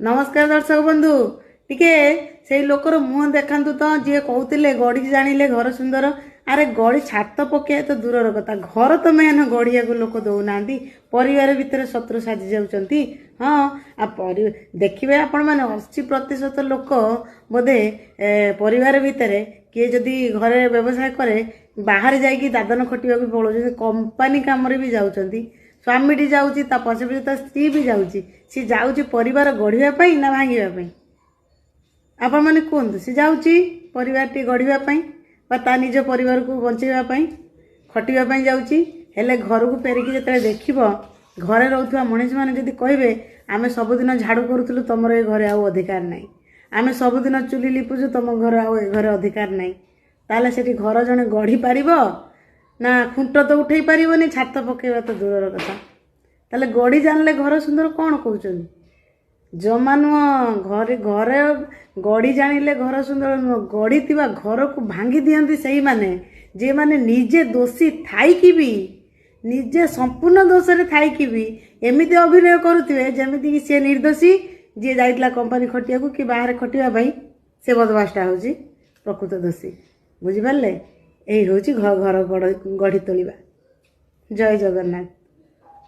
नमस्कार दर्शक बंधु टिके से लोकर मुह देखा तो जी कहते गढ़ी जानिले घर सुंदर अरे गढ़ी छात पकड़ तो दूर कथा घर तो मेन गढ़िया को लोक दौना परिवार भितर शत्रु साजी जाऊँच। हाँ आ देखिए आपण मैंने 80% लोक बोधे परिवार भितर किए जदि घरे व्यवसाय करे बाहर जाइए दादन खटिया पलाउं कंपानी कम भी जाऊँच स्वामीटी जाऊँगी पछे पछे ता स्त्री भी जाऊँगी सी जाऊँगी परिवार गढ़ापी ना भांगापी आपण मैंने कहतु सी जाऊँगी परिवार टी गढ़ापी ता निज परिवार को बचेवाई खटापी जाऊँगी हेले घर को फेरिकी जो देख घरे रोवा मनीष मैंने जब कहे आम सबुदिन झाड़ू करूँ तुम ये घरे आउ अधिकार ना आम सबुदिन चुली लिपुचु तुम घर आउ घरे अधिकार ना ताले से घर जड़े गढ़ी पार ना खुंट तो उठे पारनी छात पकेवा तो दूर कथा ताले गढ़ी जानले घर सुंदर कौन कहते जमा नुह घरे घरे गढ़ी जानिले घर सुंदर नुह गढ़ी थिबा घर को भांगी दियंती सही माने जे माने निजे दोषी थाई भी निजे संपूर्ण दोष रे थाई भी एमिति अभिनय करुथिबे जेमिति कि से निर्दोषी जे जाइतला कंपनी खटिया को कि बाहर खटिया भाई से बदमाशटा होची प्रकृत दोषी बुझी पारले यही हूँ घर गढ़ी तोलिबा। जय जगन्नाथ।